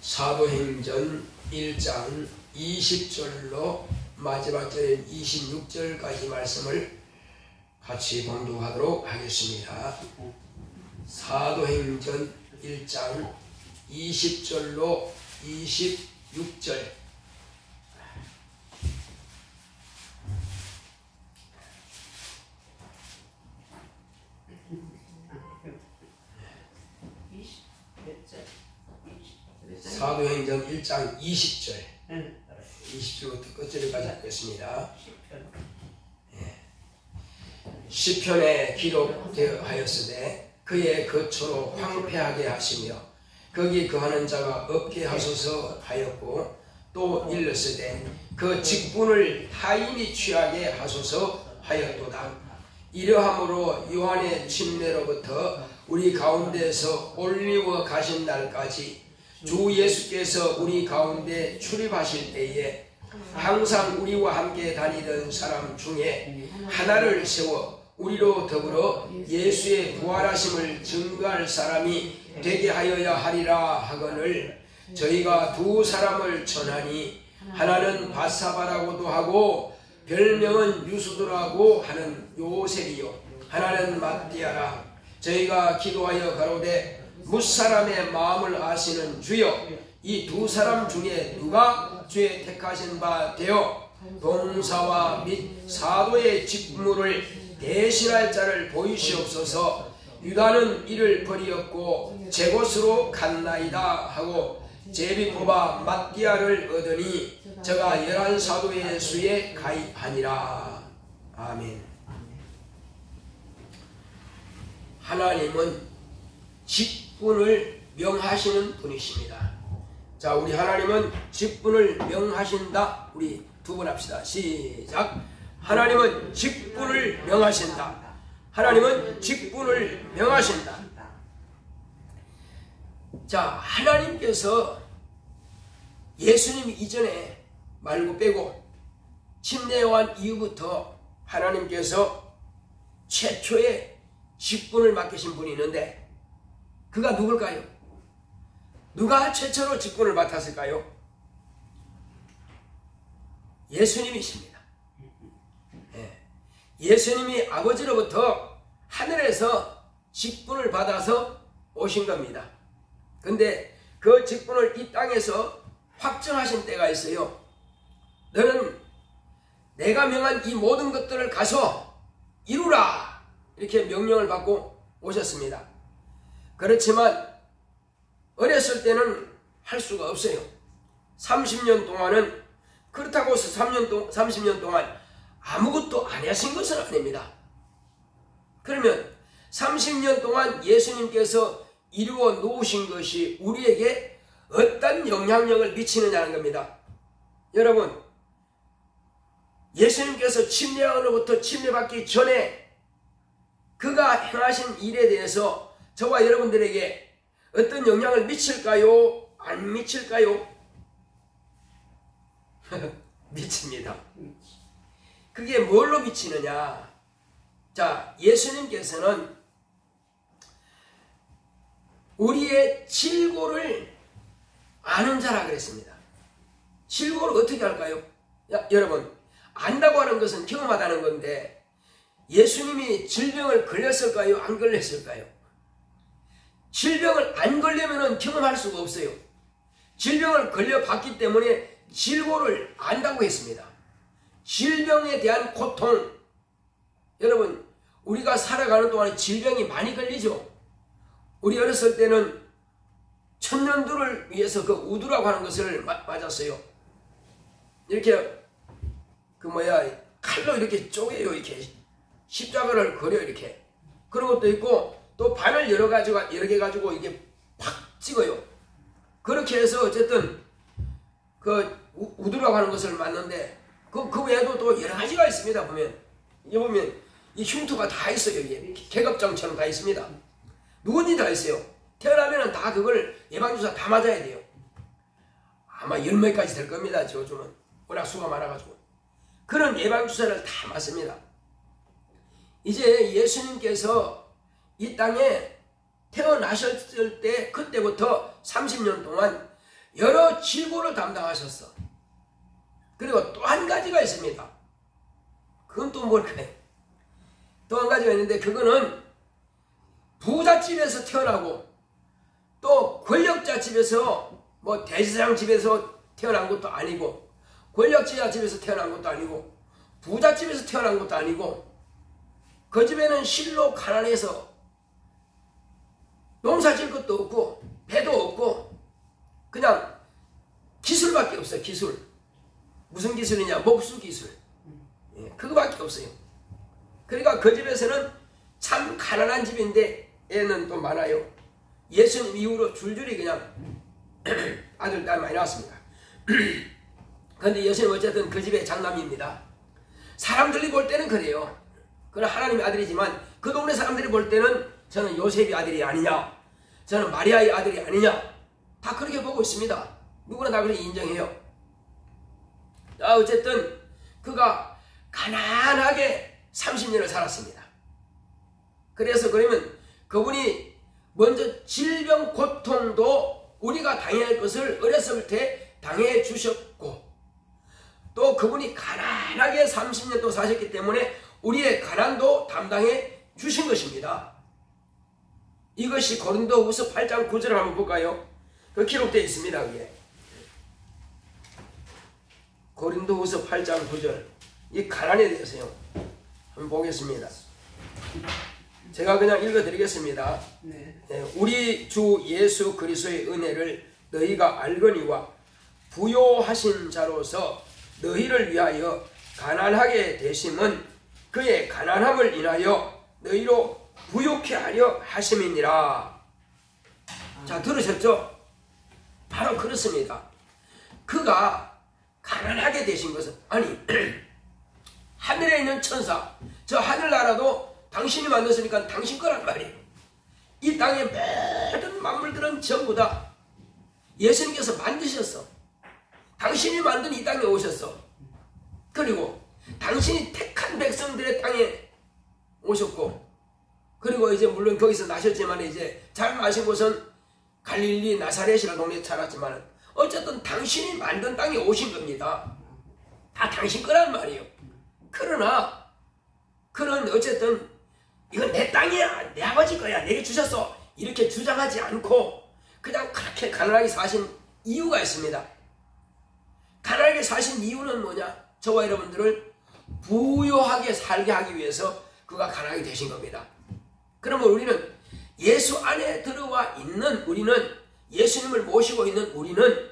사도행전 1장 20절로 마지막 절인 26절까지 말씀을 같이 봉독하도록 하겠습니다. 사도행전 1장 20절로 26절. 사도행전 1장 20절 20절부터 끝절까지 하겠습니다. 시편에 기록되어하였으되 그의 거처로 황폐하게 하시며 거기 거하는 자가 없게 하소서 하였고, 또 일렀으되 그 직분을 타인이 취하게 하소서 하였도다. 이러함으로 요한의 침례로부터 우리 가운데서 올리워 가신 날까지 주 예수께서 우리 가운데 출입하실 때에 항상 우리와 함께 다니던 사람 중에 하나를 세워 우리로 더불어 예수의 부활하심을 증거할 사람이 되게 하여야 하리라 하거늘, 저희가 두 사람을 전하니 하나는 바사바라고도 하고 별명은 유수도라고 하는 요셉이요, 하나는 matti아라. 저희가 기도하여 가로되 무사람의 마음을 아시는 주여, 이 두 사람 중에 누가 주의 택하신 바 되어 봉사와 및 사도의 직무를 대신할 자를 보이시옵소서. 유다는 이를 버리었고 제 곳으로 갔나이다 하고 제비 뽑아 matti아를 얻으니 저가 11사도의 수에 가입하니라. 아멘. 하나님은 직분을 명하시는 분이십니다. 자, 우리 하나님은 직분을 명하신다. 우리 두 번 합시다. 시작. 하나님은 직분을 명하신다. 하나님은 직분을 명하신다. 자, 하나님께서 예수님 이전에 말고 빼고 침례요한 이후부터 하나님께서 최초의 직분을 맡기신 분이 있는데, 그가 누굴까요? 누가 최초로 직분을 맡았을까요? 예수님이십니다. 예수님이 아버지로부터 하늘에서 직분을 받아서 오신 겁니다. 근데 그 직분을 이 땅에서 확정하신 때가 있어요. 너는 내가 명한 이 모든 것들을 가서 이루라, 이렇게 명령을 받고 오셨습니다. 그렇지만 어렸을 때는 할 수가 없어요. 30년 동안은, 그렇다고 해서 30년 동안 아무것도 안 하신 것은 아닙니다. 그러면 30년 동안 예수님께서 이루어 놓으신 것이 우리에게 어떤 영향력을 미치느냐는 겁니다. 여러분, 예수님께서 침례요한으로부터 침례받기 전에 그가 행하신 일에 대해서 저와 여러분들에게 어떤 영향을 미칠까요? 안 미칠까요? 미칩니다. 그게 뭘로 미치느냐? 자, 예수님께서는 우리의 질고를 아는 자라 그랬습니다. 질고를 어떻게 할까요? 여러분, 안다고 하는 것은 경험하다는 건데, 예수님이 질병을 걸렸을까요? 안 걸렸을까요? 질병을 안 걸려면 경험할 수가 없어요. 질병을 걸려봤기 때문에 질고를 안다고 했습니다. 질병에 대한 고통. 여러분, 우리가 살아가는 동안에 질병이 많이 걸리죠. 우리 어렸을 때는 천년두를 위해서 그 우두라고 하는 것을 맞았어요. 이렇게 칼로 이렇게 쪼개요. 이렇게 십자가를 그려. 이렇게 그런 것도 있고, 또 바늘 여러 개 가지고 이게 팍 찍어요. 그렇게 해서 어쨌든 그 우두라고 하는 것을 맞는데, 그 외에도 또 여러 가지가 있습니다. 이게 보면 이 흉터가 다 있어요. 이게 계급장처럼 다 있습니다. 누구든지 다 있어요. 태어나면은 다 그걸 예방주사 다 맞아야 돼요. 아마 10몇 가지 될 겁니다. 요즘은 워낙 수가 많아가지고 그런 예방주사를 다 맞습니다. 이제 예수님께서 이 땅에 태어나셨을 때, 그때부터 30년 동안 여러 질고를 담당하셨어. 그리고 또 한 가지가 있습니다. 그건 또 뭘까요? 또 한 가지가 있는데 그거는 부잣집에서 태어나고 또 권력자 집에서 뭐 대제사장 집에서 태어난 것도 아니고 권력자 집에서 태어난 것도 아니고 부잣집에서 태어난 것도 아니고 그 집에는 실로 가난해서 농사 질 것도 없고 배도 없고 그냥 기술밖에 없어요. 기술. 무슨 기술이냐? 목수 기술. 그거밖에 없어요. 그러니까 그 집에서는 참 가난한 집인데 애는 또 많아요. 예수님 이후로 줄줄이 그냥 아들, 딸 많이 낳았습니다. 그런데 예수님 어쨌든 그 집의 장남입니다. 사람들이 볼 때는 그래요. 그는 하나님의 아들이지만 그 동네 사람들이 볼 때는 저는 요셉의 아들이 아니냐, 저는 마리아의 아들이 아니냐, 다 그렇게 보고 있습니다. 누구나 다 그렇게 인정해요. 어쨌든 그가 가난하게 30년을 살았습니다. 그래서 그러면 그분이 먼저 질병 고통도 우리가 당해야 할 것을 어렸을 때 당해 주셨고 또 그분이 가난하게 30년 또 사셨기 때문에 우리의 가난도 담당해 주신 것입니다. 이것이 고린도후서 8장 9절을 한번 볼까요? 그 기록되어 있습니다. 그게 고린도후서 8장 9절 이 가난에 대해서요. 한번 보겠습니다. 제가 그냥 읽어드리겠습니다. 네. 우리 주 예수 그리스도의 은혜를 너희가 알거니와 부요하신 자로서 너희를 위하여 가난하게 되심은 그의 가난함을 인하여 너희로 부요케 하려 하심이니라. 자, 들으셨죠? 바로 그렇습니다. 그가 가난하게 되신 것은 아니 하늘에 있는 천사 저 하늘나라도 당신이 만들었으니까 당신 거란 말이에요. 이 땅의 모든 만물들은 전부 다 예수님께서 만드셨어. 당신이 만든 이 땅에 오셨어. 그리고 당신이 택한 백성들의 땅에 오셨고 그리고 이제 물론 거기서 나셨지만 이제 잘 마신 곳은 갈릴리 나사렛이라는 동네에 자랐지만 어쨌든 당신이 만든 땅에 오신 겁니다. 다 당신 거란 말이에요. 그러나 그는 어쨌든 이건 내 땅이야, 내 아버지 거야, 내게 주셨어 이렇게 주장하지 않고 그냥 그렇게 가난하게 사신 이유가 있습니다. 가난하게 사신 이유는 뭐냐? 저와 여러분들을 부유하게 살게 하기 위해서 그가 가난하게 되신 겁니다. 그러면 우리는 예수 안에 들어와 있는 우리는 예수님을 모시고 있는 우리는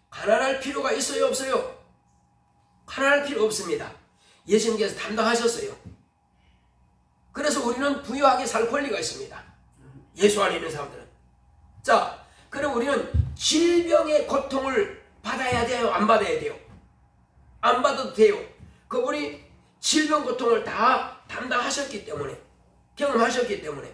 가난할 필요가 있어요, 없어요? 가난할 필요 없습니다. 예수님께서 담당하셨어요. 그래서 우리는 부유하게 살 권리가 있습니다. 예수 안에 있는 사람들은. 자, 그럼 우리는 질병의 고통을 받아야 돼요? 안 받아야 돼요? 안 받아도 돼요. 그분이 질병 고통을 다 담당하셨기 때문에, 경험하셨기 때문에.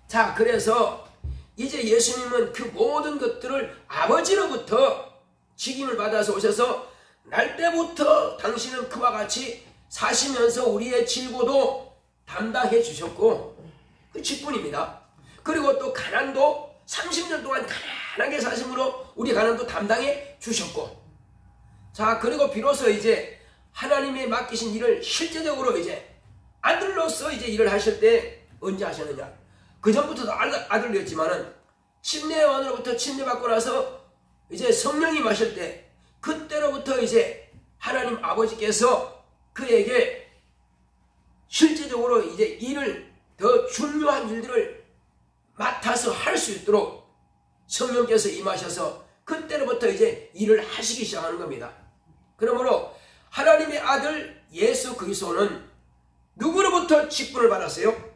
자, 그래서 이제 예수님은 그 모든 것들을 아버지로부터 직임을 받아서 오셔서 날 때부터 당신은 그와 같이 사시면서 우리의 질고도 담당해 주셨고 그 직분입니다. 그리고 또 가난도 30년 동안 가난하게 사심으로 우리 가난도 담당해 주셨고 자 그리고 비로소 이제 하나님의 맡기신 일을 실제적으로 이제 아들로서 이제 일을 하실 때 언제 하셨느냐? 그 전부터도 아들이었지만은 침례요한으로부터 침례받고 나서 이제 성령이 마실 때 그때로부터 이제 하나님 아버지께서 그에게 실제적으로 이제 일을 더 중요한 일들을 맡아서 할 수 있도록 성령께서 임하셔서 그때로부터 이제 일을 하시기 시작하는 겁니다. 그러므로 하나님의 아들 예수 그리스도는 누구로부터 직분을 받았어요?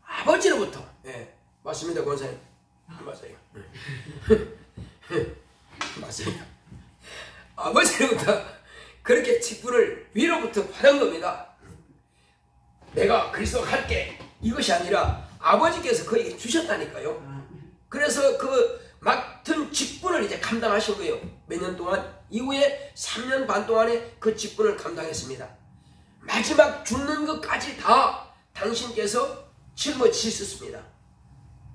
아버지로부터. 예, 맞습니다, 권사님. 맞아요. 맞습니다. 아버지로부터 그렇게 직분을 위로부터 받은 겁니다. 내가 그리스도가 할게 이것이 아니라 아버지께서 그에게 주셨다니까요. 그래서 그 맡은 직분을 이제 감당하신 거예요. 몇 년 동안? 이후에 3년 반 동안에 그 직분을 감당했습니다. 마지막 죽는 것까지 다 당신께서 짊어지셨습니다.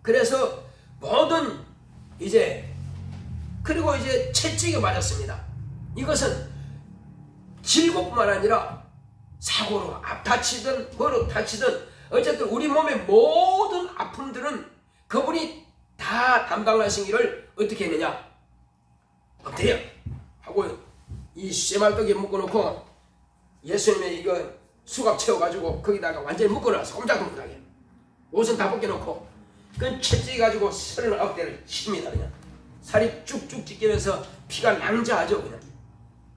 그래서 모든 이제 그리고 이제 채찍에 맞았습니다. 이것은 질고뿐만 아니라 사고로 다치든 뭐로 다치든 어쨌든 우리 몸의 모든 아픔들은 그분이 다 담당하신 일을 어떻게 했느냐? 엎드려 하고 이 쇠말떡에 묶어놓고 예수님의 이거 수갑 채워가지고 거기다가 완전히 묶어놔서 꼼짝도 못하게 옷은 다 벗겨놓고 그 채찍 가지고 39대를 칩니다. 그냥 살이 쭉쭉 찢기면서 피가 낭자하죠. 그냥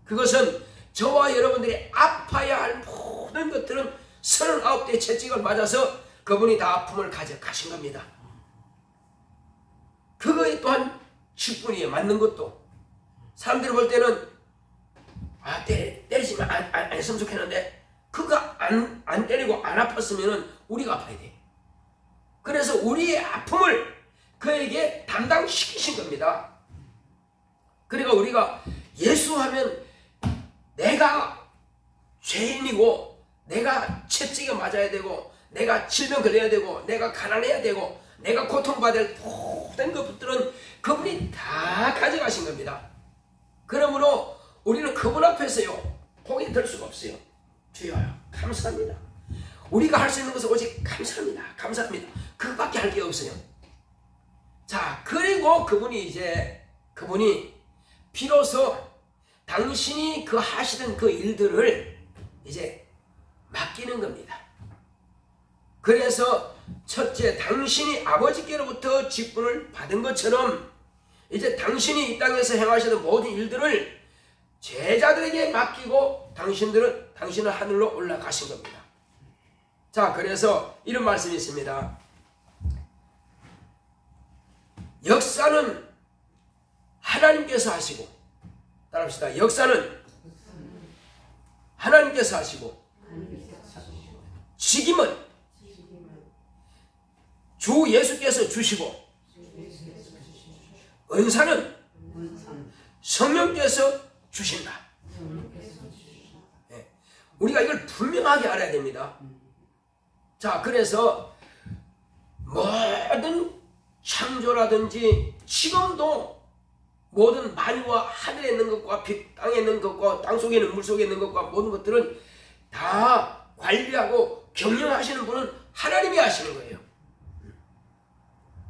그것은 저와 여러분들이 아파야 할 모든 것들은 39대 채찍을 맞아서 그분이 다 아픔을 가져가신 겁니다. 그거에 또한 직분이에요. 맞는 것도. 사람들이 볼 때는 때리지만 안 했으면 좋겠는데 그거 안 때리고 안 아팠으면 우리가 아파야 돼. 그래서 우리의 아픔을 그에게 담당시키신 겁니다. 그러니까 우리가 예수하면 내가 죄인이고 내가 채찍에 맞아야 되고 내가 질병 걸려야 되고 내가 가난해야 되고 내가 고통받을 모든 것들은 그분이 다 가져가신 겁니다. 그러므로 우리는 그분 앞에서요 고개 들 수가 없어요. 주여 감사합니다. 우리가 할 수 있는 것은 오직 감사합니다. 감사합니다. 그것밖에 할 게 없어요. 자, 그리고 그분이 비로소 당신이 그 하시던 그 일들을 이제 맡기는 겁니다. 그래서 첫째, 당신이 아버지께로부터 직분을 받은 것처럼 이제 당신이 이 땅에서 행하시던 모든 일들을 제자들에게 맡기고 당신은 하늘로 올라가신 겁니다. 자, 그래서 이런 말씀이 있습니다. 역사는 하나님께서 하시고, 따라합시다. 역사는 하나님께서 하시고, 직임은 주 예수께서 주시고, 은사는 성령께서 주신다. 네. 우리가 이걸 분명하게 알아야 됩니다. 자, 그래서 모든 창조라든지 지금도 모든 만유와 하늘에 있는 것과 땅에 있는 것과 땅 속에 있는 물 속에 있는 것과 모든 것들은 다 관리하고 경영하시는 분은 하나님이 하시는 거예요.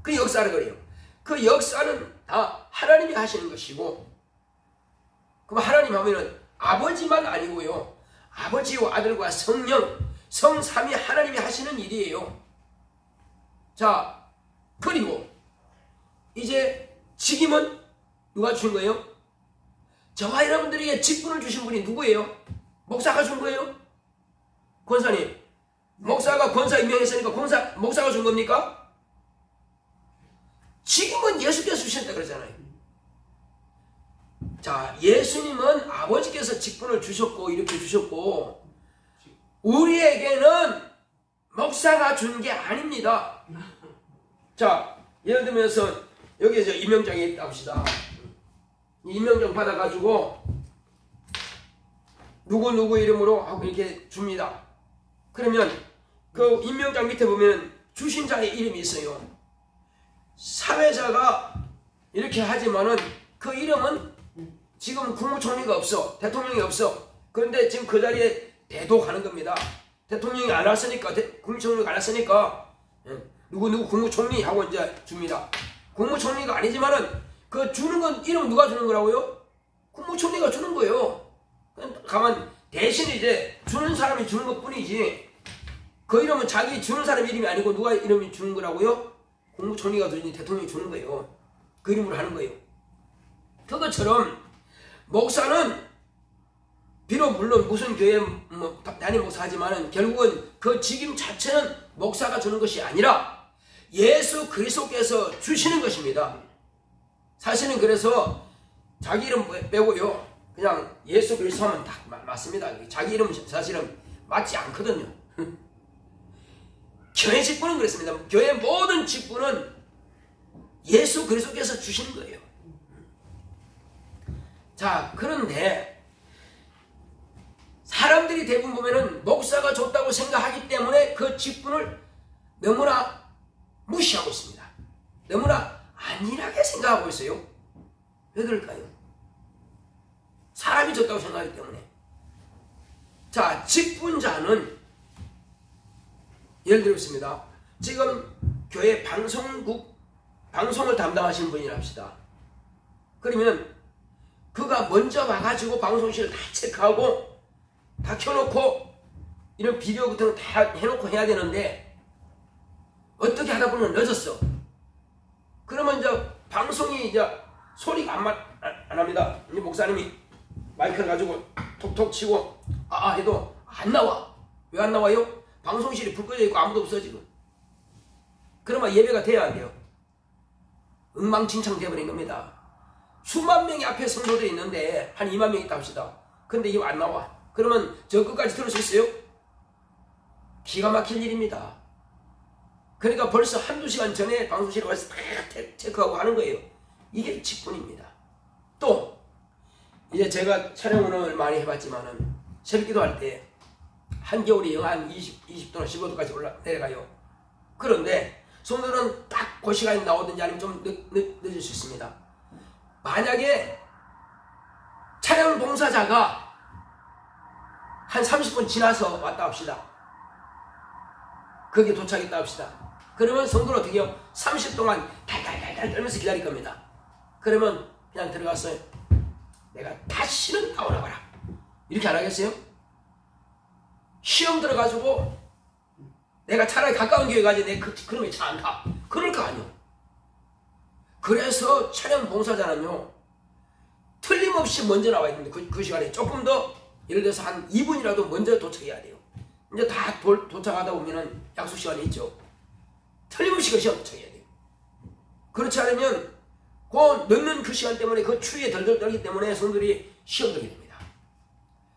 그 역사를 그래요. 그 역사는 다 하나님이 하시는 것이고, 그럼 하나님 하면은 아버지만 아니고요, 아버지와 아들과 성령, 성삼위 하나님이 하시는 일이에요. 자, 그리고 이제 직임은 누가 주신 거예요? 저와 여러분들에게 직분을 주신 분이 누구예요? 목사가 준 거예요? 권사님, 목사가 권사 임명했으니까 목사가 준 겁니까? 직임은 예수께서 주셨다 그러잖아요. 자, 예수님은 아버지께서 직분을 주셨고 이렇게 주셨고, 우리에게는 목사가 준 게 아닙니다. 자, 예를 들면서 여기에 저 임명장이 있다 합시다. 이 임명장 받아가지고 누구 이름으로 하고 이렇게 줍니다. 그러면 그 임명장 밑에 보면 주신 자의 이름이 있어요. 사회자가 이렇게 하지만은 그 이름은 지금 국무총리가 없어, 대통령이 없어. 그런데 지금 그 자리에 대독하는 겁니다. 대통령이 안 왔으니까, 국무총리가 안 왔으니까 누구 국무총리 하고 이제 줍니다. 국무총리가 아니지만은 그 주는 건 이름 누가 주는 거라고요? 국무총리가 주는 거예요. 가만 대신 이제 주는 사람이 주는 것 뿐이지, 그 이름은 자기 주는 사람 이름이 아니고 누가 이름이 주는 거라고요? 국무총리가 주니 대통령이 주는 거예요. 그 이름으로 하는 거예요. 그것처럼 목사는 비록 물론 무슨 교회 담임 목사 하지만은 결국은 그 직임 자체는 목사가 주는 것이 아니라 예수 그리스도께서 주시는 것입니다. 사실은 그래서 자기 이름 빼고요, 그냥 예수 그리스도 하면 딱 맞습니다. 자기 이름은 사실은 맞지 않거든요. 교회 직분은 그렇습니다. 교회 모든 직분은 예수 그리스도께서 주시는 거예요. 자, 그런데 사람들이 대부분 보면은 목사가 줬다고 생각하기 때문에 그 직분을 너무나 무시하고 있습니다. 너무나 안일하게 생각하고 있어요. 왜 그럴까요? 사람이 졌다고 생각하기 때문에. 자, 직분자는 예를 들었습니다. 지금 교회 방송을 담당하시는 분이라 합시다. 그러면 그가 먼저 와가지고 방송실을 다 체크하고 다 켜놓고 이런 비디오 같은 거 다 해놓고 해야 되는데 어떻게 하다 보면 늦었어. 그러면 이제 방송이 이제 소리가 안 합니다. 이제 목사님이 마이크를 가지고 톡톡 치고 해도 안 나와. 왜 안 나와요? 방송실이 불 꺼져 있고 아무도 없어 지금. 그러면 예배가 돼야 안 돼요. 엉망진창 되어버린 겁니다. 수만 명이 앞에 성도들이 있는데 한 2만 명 있다 합시다. 근데 이거 안 나와. 그러면 저 끝까지 들을 수 있어요? 기가 막힐 일입니다. 그러니까 벌써 한두 시간 전에 방송실에 와서 다 체크하고 하는 거예요. 이게 직분입니다. 또 이제 제가 촬영을 많이 해봤지만은 새벽기도 할 때 한겨울이 영하 한 20도나 15도까지 내려가요. 그런데 성도는 딱 그 시간에 나오든지 아니면 좀 늦을 수 있습니다. 만약에 촬영 봉사자가 한 30분 지나서 왔다 합시다. 거기에 도착했다 합시다. 그러면 성도는 어떻게 해요? 30 동안 달달달달 떨면서 기다릴 겁니다. 그러면 그냥 들어갔어요. 내가 다시는 나오라 봐라. 이렇게 안 하겠어요? 시험 들어가지고 내가 차라리 가까운 교회 가지 내 그놈이 차 안 타. 그럴 거 아니요. 그래서 촬영 봉사자는요 틀림없이 먼저 나와야 됩니다. 그 시간에 조금 더 예를 들어서 한 2분이라도 먼저 도착해야 돼요. 이제 다 도착하다 보면은 약속 시간이 있죠. 틀림없이 그 시간 도착해야 돼요. 그렇지 않으면 그 늦는 그 시간 때문에 그 추위에 덜덜 떨기 때문에 성들이 시험 들게 됩니다.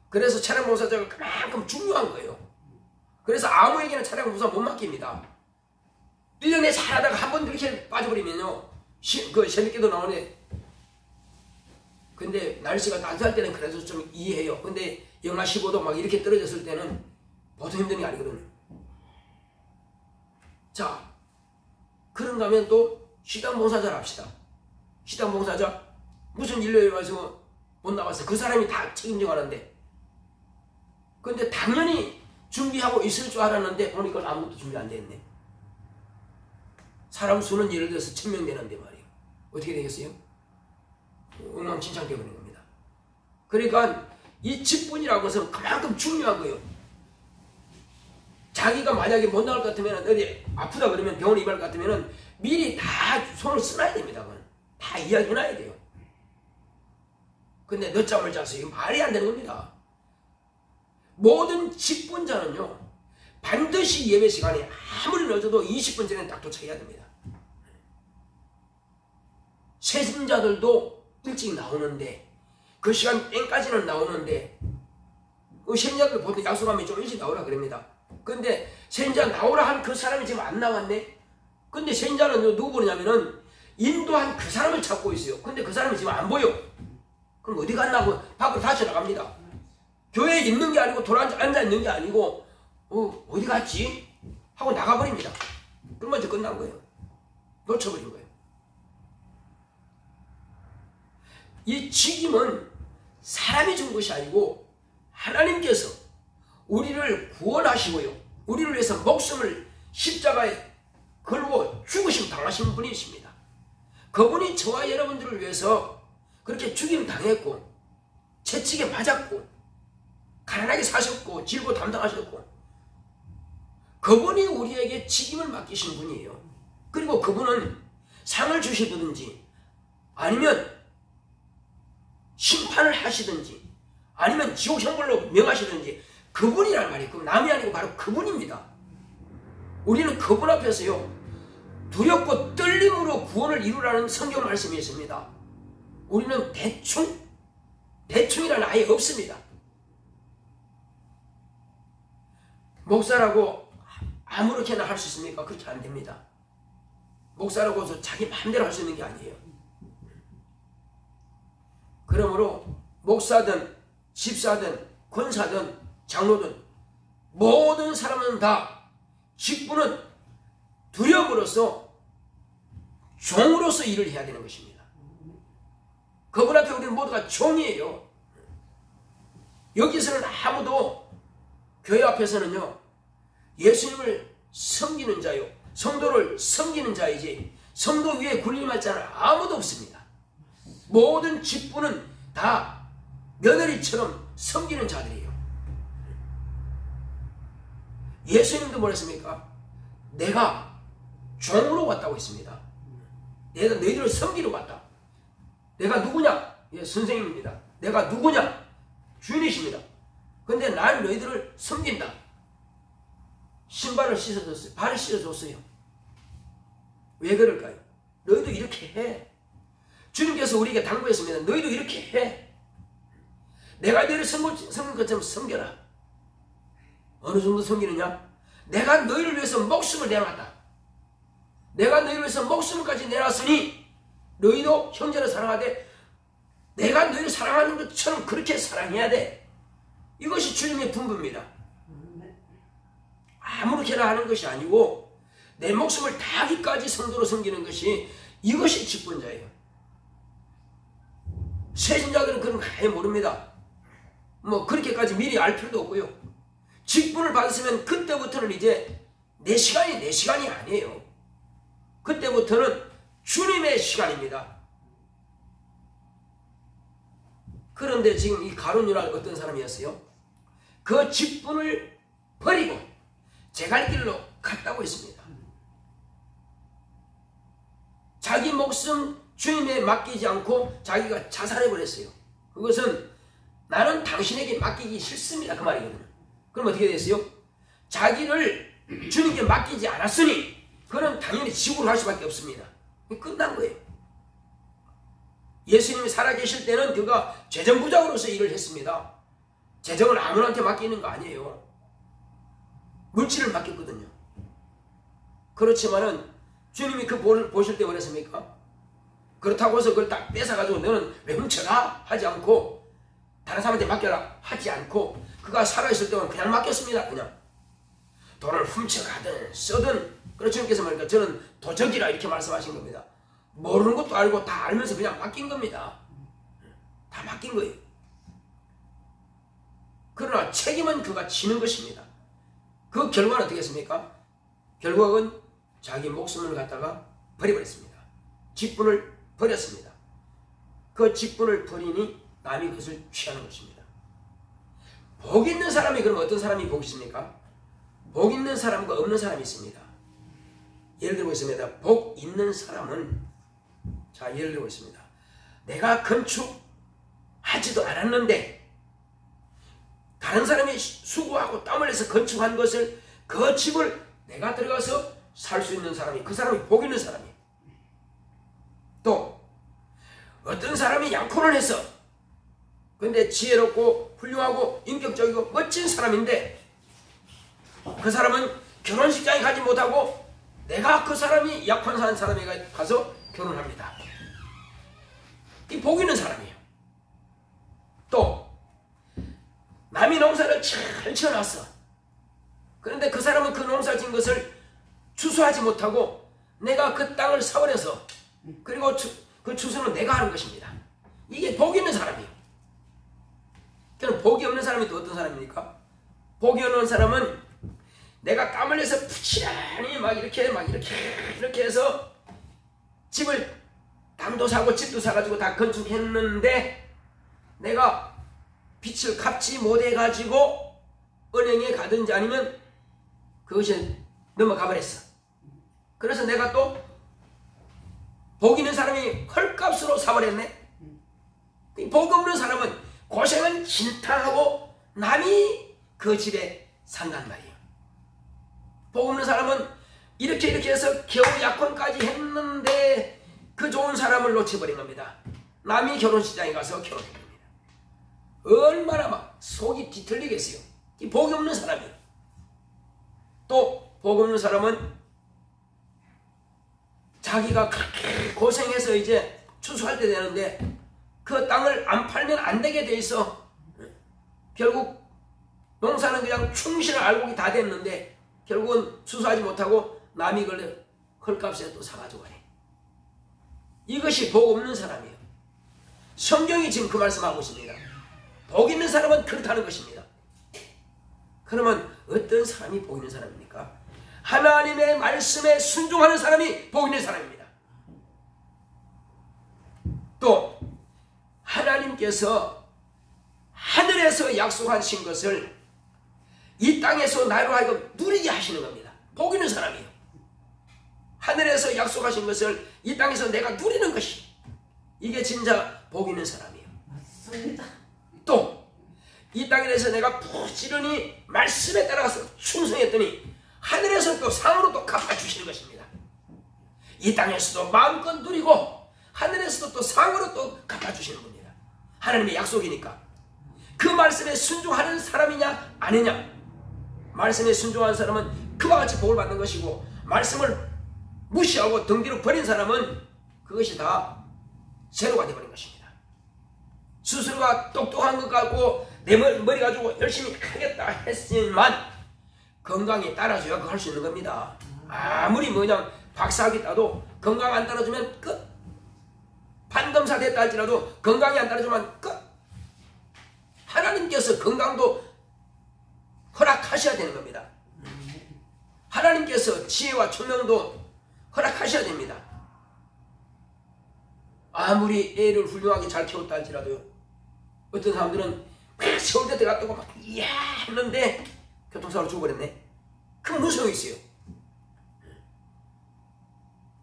그래서 촬영 봉사자가 그만큼 중요한 거예요. 그래서 아무에게나 촬영 봉사 못 맡깁니다. 1년에 살아다가 한 번 그렇게 빠져버리면요 그 새벽기도 나오네. 근데 날씨가 따뜻할 때는 그래도 좀 이해해요. 근데 영하 15도 막 이렇게 떨어졌을 때는 보통 힘든 게 아니거든요. 자, 그런가 하면 또 식당 봉사자를 합시다. 식당 봉사자 무슨 일로 와서 못 나와서 그 사람이 다 책임져 가는데, 근데 당연히 준비하고 있을 줄 알았는데 보니까 아무것도 준비 안 됐네. 사람 수는 예를 들어서 1000명 되는데 말이에요. 어떻게 되겠어요? 엉망진창 되어버린 겁니다. 그러니까 이 직분이라는 것은 그만큼 중요한 거예요. 자기가 만약에 못 나올 것 같으면 어디 아프다 그러면 병원에 입원할 것 같으면 미리 다 손을 써놔야 됩니다. 그건. 다 이야기해놔야 돼요. 근데 늦잠을 자서 이거 말이 안 되는 겁니다. 모든 직분자는요 반드시 예배 시간에 아무리 늦어도 20분 전에 딱 도착해야 됩니다. 세신자들도 일찍 나오는데 그 시간 땡까지는 나오는데 그 세신자들 보통 약속하면 좀 일찍 나오라 그럽니다. 근데 세신자 나오라 한 그 사람이 지금 안 나왔네. 근데 세신자는 누구 보냐면은 인도한 그 사람을 찾고 있어요. 근데 그 사람이 지금 안 보여. 그럼 어디 갔나고 밖으로 다시 나갑니다. 교회에 있는 게 아니고 앉아 있는 게 아니고 어디 갔지? 하고 나가버립니다. 그러면 이제 끝난 거예요. 놓쳐버린 거예요. 이 직임은 사람이 준 것이 아니고 하나님께서 우리를 구원하시고요 우리를 위해서 목숨을 십자가에 걸고 죽으심 당하신 분이십니다. 그분이 저와 여러분들을 위해서 그렇게 죽임 당했고 채찍에 맞았고 가난하게 사셨고 질고 담당하셨고 그분이 우리에게 직임을 맡기신 분이에요. 그리고 그분은 상을 주시든지 아니면 심판을 하시든지 아니면 지옥 형벌로 명하시든지 그분이란 말이에요. 그럼 남이 아니고 바로 그분입니다. 우리는 그분 앞에서요 두렵고 떨림으로 구원을 이루라는 성경 말씀이 있습니다. 우리는 대충이라는 아예 없습니다. 목사라고 아무렇게나 할 수 있습니까? 그렇게 안 됩니다. 목사라고 자기 마음대로 할 수 있는 게 아니에요. 그러므로 목사든 집사든 권사든 장로든 모든 사람은 다 직분은 두려움으로써 종으로서 일을 해야 되는 것입니다. 그분 앞에 우리는 모두가 종이에요. 여기서는 아무도 교회 앞에서는요 예수님을 섬기는 자요 성도를 섬기는 자이지 성도 위에 군림할 자는 아무도 없습니다. 모든 직분은 다 며느리처럼 섬기는 자들이에요. 예수님도 뭐랬습니까? 내가 종으로 왔다고 했습니다. 내가 너희들을 섬기러 왔다. 내가 누구냐? 예, 선생님입니다. 내가 누구냐? 주인이십니다. 근데 난 너희들을 섬긴다. 신발을 씻어줬어요. 발을 씻어줬어요. 왜 그럴까요? 너희도 이렇게 해. 주님께서 우리에게 당부했습니다. 너희도 이렇게 해. 내가 너희를 섬긴 것처럼 섬겨라. 어느 정도 섬기느냐? 내가 너희를 위해서 목숨을 내놨다. 내가 너희를 위해서 목숨까지 내놨으니 너희도 형제를 사랑하되 내가 너희를 사랑하는 것처럼 그렇게 사랑해야 돼. 이것이 주님의 분부입니다. 아무렇게나 하는 것이 아니고 내 목숨을 다하기까지 성도로 섬기는 것이 이것이 직분자예요. 세신자들은 그런 거 아예 모릅니다. 뭐 그렇게까지 미리 알 필요도 없고요. 직분을 받았으면 그때부터는 이제 내 시간이 아니에요. 그때부터는 주님의 시간입니다. 그런데 지금 이 가룟유다 어떤 사람이었어요? 그 직분을 버리고 제 갈 길로 갔다고 했습니다. 자기 목숨 주님에 맡기지 않고 자기가 자살해버렸어요. 그것은 나는 당신에게 맡기기 싫습니다. 그 말이거든요. 그럼 어떻게 됐어요? 자기를 주님께 맡기지 않았으니 그는 당연히 지구를 할 수밖에 없습니다. 끝난 거예요. 예수님이 살아계실 때는 그가 재정부장으로서 일을 했습니다. 재정은 아무한테 맡기는 거 아니에요. 물질을 맡겼거든요. 그렇지만은 주님이 그 보실 때 그랬습니까? 그렇다고 해서 그걸 딱 뺏어가지고 너는 왜 훔쳐가? 하지 않고 다른 사람한테 맡겨라 하지 않고 그가 살아있을 때는 그냥 맡겼습니다. 그냥 돈을 훔쳐가든 써든 그래서 주님께서 말하니까 저는 도적이라 이렇게 말씀하신 겁니다. 모르는 것도 알고 다 알면서 그냥 맡긴 겁니다. 다 맡긴 거예요. 그러나 책임은 그가 지는 것입니다. 그 결과는 어떻게 했습니까? 결국은 자기 목숨을 갖다가 버려버렸습니다. 직분을 버렸습니다. 그 직분을 버리니 남이 그것을 취하는 것입니다. 복 있는 사람이 그럼 어떤 사람이 복이 있습니까? 복 있는 사람과 없는 사람이 있습니다. 예를 들고 있습니다. 복 있는 사람은 자 예를 들고 있습니다. 내가 건축하지도 않았는데 다른 사람이 수고하고 땀 흘려서 건축한 것을 그 집을 내가 들어가서 살 수 있는 사람이 그 사람이 복 있는 사람이에요. 또 어떤 사람이 양코를 해서 근데 지혜롭고 훌륭하고 인격적이고 멋진 사람인데 그 사람은 결혼식장에 가지 못하고 내가 그 사람이 약혼한 사람에게 가서 결혼합니다. 이 복 있는 사람이에요. 또 남이 농사를 잘 지어놨어. 그런데 그 사람은 그 농사 지은 것을 추수하지 못하고 내가 그 땅을 사버려서 그리고 그 추수는 내가 하는 것입니다. 이게 복 있는 사람이에요. 그럼 복이 없는 사람이 또 어떤 사람입니까? 복이 없는 사람은 내가 땀 흘려서 부지런히 막 이렇게 해서 집을 땅도 사고 집도 사가지고 다 건축했는데 내가 빚을 갚지 못해가지고 은행에 가든지 아니면 그것이 넘어가 버렸어. 그래서 내가 또 복 있는 사람이 헐값으로 사버렸네. 복 없는 사람은 고생은 진짜 하고 남이 그 집에 산단 말이에요. 복 없는 사람은 이렇게 해서 겨우 약혼까지 했는데 그 좋은 사람을 놓쳐버린 겁니다. 남이 결혼식장에 가서 결혼한 겁니다. 얼마나 막 속이 뒤틀리겠어요. 이 복이 없는 사람이에요. 또 복 없는 사람은 자기가 그렇게 고생해서 이제 추수할 때 되는데 그 땅을 안 팔면 안 되게 돼 있어. 결국 농사는 그냥 충실한 알곡이 다 됐는데 결국은 추수하지 못하고 남이 그걸 헐값에 또 사가지고 가네. 이것이 복 없는 사람이에요. 성경이 지금 그 말씀하고 있습니다. 복 있는 사람은 그렇다는 것입니다. 그러면 어떤 사람이 복 있는 사람입니까? 하나님의 말씀에 순종하는 사람이 복 있는 사람입니다. 또 하나님께서 하늘에서 약속하신 것을 이 땅에서 나로 하여금 누리게 하시는 겁니다. 복 있는 사람이에요. 하늘에서 약속하신 것을 이 땅에서 내가 누리는 것이, 이게 진짜 복 있는 사람이에요. 맞습니다. 또 이 땅에 대해서 내가 부지런히 말씀에 따라서 충성했더니 하늘에서 또 상으로 또 갚아주시는 것입니다. 이 땅에서도 마음껏 누리고 하늘에서도 또 상으로 또 갚아주시는 겁니다. 하나님의 약속이니까. 그 말씀에 순종하는 사람이냐 아니냐, 말씀에 순종하는 사람은 그와 같이 복을 받는 것이고, 말씀을 무시하고 등 뒤로 버린 사람은 그것이 다 제로가 되어버린 것입니다. 스스로가 똑똑한 것 같고 내 머리 가지고 열심히 하겠다 했지만 건강이 따라줘야 그거 할 수 있는 겁니다. 아무리 뭐냐 박사학위 따도 건강 안 따라주면 끝. 판검사 됐다 할지라도 건강이 안 따라주면 끝. 하나님께서 건강도 허락하셔야 되는 겁니다. 하나님께서 지혜와 총명도 허락하셔야 됩니다. 아무리 애를 훌륭하게 잘 키웠다 할지라도요, 어떤 사람들은 막 서울대 들어갔다고 막 이야 했는데 교통사고로 죽어버렸네. 그럼 무슨 소용이 있어요?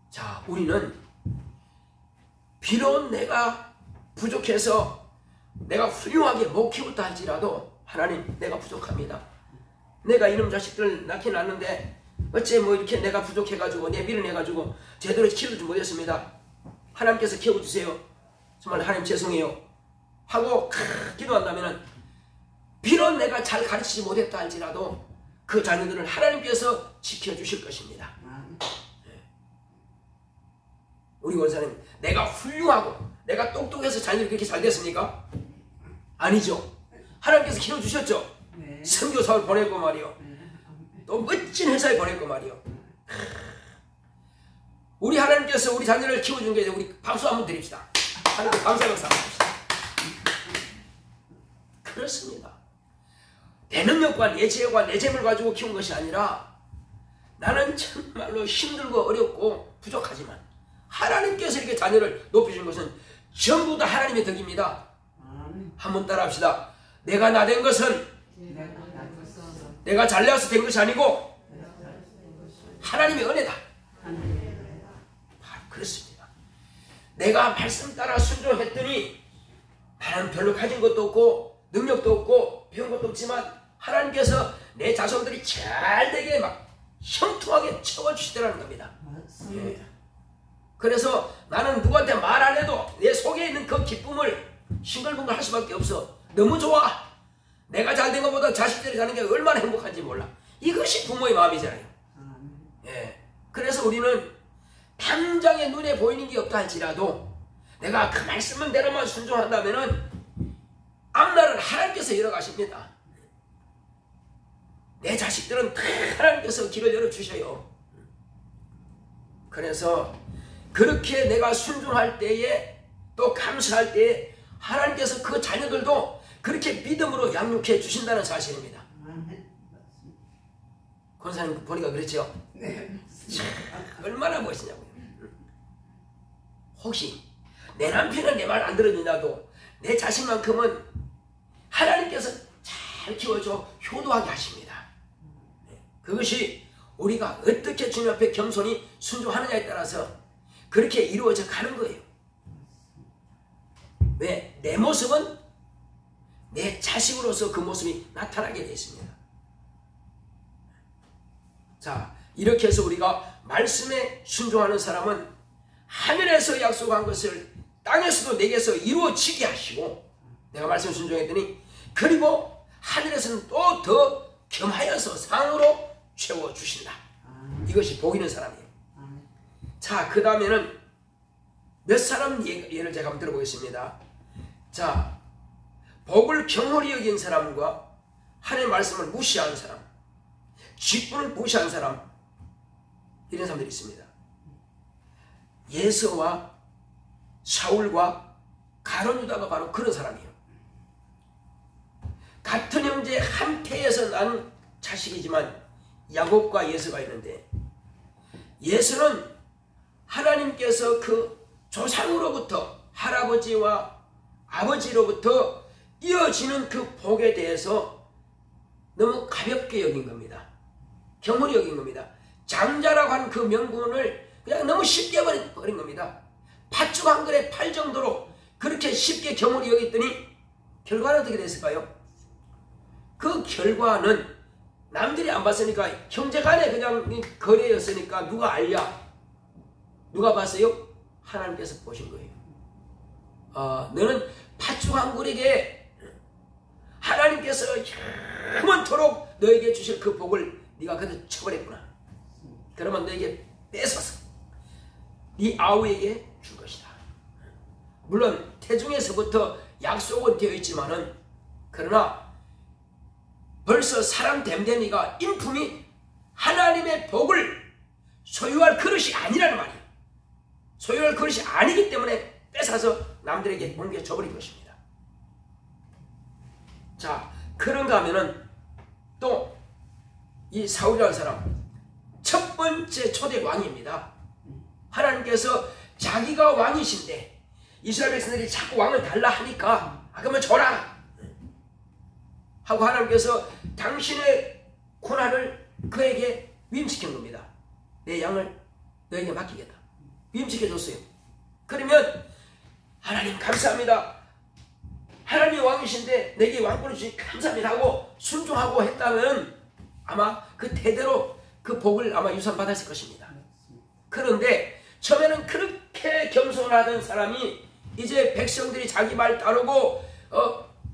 자, 우리는 비록 내가 부족해서 내가 훌륭하게 못 키웠다 할지라도 하나님, 내가 부족합니다. 내가 이놈 자식들 낳긴 낳는데 어째 뭐 이렇게 내가 부족해가지고 내 밀어내가지고 제대로 키우지 못했습니다. 하나님께서 키워주세요. 정말 하나님 죄송해요 하고 기도한다면, 비록 내가 잘 가르치지 못했다 할지라도 그 자녀들을 하나님께서 지켜주실 것입니다. 우리 원사님, 내가 훌륭하고 내가 똑똑해서 자녀들이 그렇게 잘 됐습니까? 아니죠. 하나님께서 키워주셨죠. 선교사를 보냈고 말이요, 또 멋진 회사에 보냈고 말이요. 우리 하나님께서 우리 자녀를 키워준 게, 우리 박수 한번 드립시다. 하나님 감사의 박수 한번 드립시다. 그렇습니다. 내 능력과 내 지혜와 내 재물 가지고 키운 것이 아니라, 나는 정말로 힘들고 어렵고 부족하지만 하나님께서 이렇게 자녀를 높이신 것은 전부 다 하나님의 덕입니다. 한번 따라 합시다. 내가 나 된 것은 내가 잘나서 된 것이 아니고 하나님의 은혜다. 바로 그렇습니다. 내가 말씀 따라 순종했더니 나는 별로 가진 것도 없고 능력도 없고 배운 것도 없지만 하나님께서 내 자손들이 잘 되게 막 형통하게 채워주시더라는 겁니다. 예. 그래서 나는 누구한테 말 안 해도 내 속에 있는 그 기쁨을 싱글벙글 할 수밖에 없어. 너무 좋아. 내가 잘 된 것보다 자식들이 사는 게 얼마나 행복한지 몰라. 이것이 부모의 마음이잖아요. 예. 그래서 우리는 당장에 눈에 보이는 게 없다 할지라도 내가 그 말씀대로만 순종한다면은 앞날은 하나님께서 열어가십니다. 내 자식들은 다 하나님께서 길을 열어주셔요. 그래서 그렇게 내가 순종할 때에 또 감사할 때에 하나님께서 그 자녀들도 그렇게 믿음으로 양육해 주신다는 사실입니다. 권사님 보니까 그렇죠? 네. 얼마나 멋있냐고요. 혹시 내 남편은 내 말 안 들어준다도 내 자식만큼은 하나님께서 잘 키워줘 효도하게 하십니다. 그것이 우리가 어떻게 주님 앞에 겸손히 순종하느냐에 따라서 그렇게 이루어져 가는 거예요. 왜? 내 모습은 내 자식으로서 그 모습이 나타나게 되어 있습니다. 자, 이렇게 해서 우리가 말씀에 순종하는 사람은 하늘에서 약속한 것을 땅에서도 내게서 이루어지게 하시고, 내가 말씀 순종했더니 그리고 하늘에서는 또 더 겸하여서 상으로 채워주신다. 이것이 복 있는 사람이에요. 자, 그 다음에는 몇 사람 예를 제가 한번 들어보겠습니다. 자, 복을 경홀히 여긴 사람과 하나님의 말씀을 무시하는 사람, 직분을 무시하는 사람, 이런 사람들이 있습니다. 예서와 사울과 가룟 유다가 바로 그런 사람이에요. 같은 형제 한 태에서 난 자식이지만 야곱과 예수가 있는데, 예수는 하나님께서 그 조상으로부터, 할아버지와 아버지로부터 이어지는 그 복에 대해서 너무 가볍게 여긴 겁니다. 경홀히 여긴 겁니다. 장자라고 한 그 명분을 그냥 너무 쉽게 버린 겁니다. 팥죽 한 그릇에 팔 정도로 그렇게 쉽게 경홀히 여겼더니 결과는 어떻게 됐을까요? 그 결과는 남들이 안 봤으니까, 형제간에 그냥 거래였으니까 누가 알냐? 누가 봤어요? 하나님께서 보신 거예요. 너는 팥죽 한 그릇에 하나님께서 영원토록 너에게 주실 그 복을 네가 그대로 쳐버렸구나. 그러면 너에게 뺏어서 네 아우에게 줄 것이다. 물론 태중에서부터 약속은 되어 있지만은, 그러나 벌써 사람 됨됨이가 인품이 하나님의 복을 소유할 그릇이 아니라는 말이에요. 소유할 그릇이 아니기 때문에 뺏어서 남들에게 옮겨줘버린 것입니다. 자, 그런가 하면은 또 이 사울이라는 사람, 첫 번째 초대 왕입니다. 하나님께서 자기가 왕이신데 이스라엘 백성들이 자꾸 왕을 달라 하니까, 그러면 줘라 하고 하나님께서 당신의 고난을 그에게 위임시킨 겁니다. 내 양을 너에게 맡기겠다. 위임시켜줬어요. 그러면 하나님 감사합니다, 하나님이 왕이신데 내게 왕권을 주시니 감사합니다 하고 순종하고 했다면 아마 그 대대로 그 복을 아마 유산받았을 것입니다. 그런데 처음에는 그렇게 겸손하던 사람이 이제 백성들이 자기 말 따르고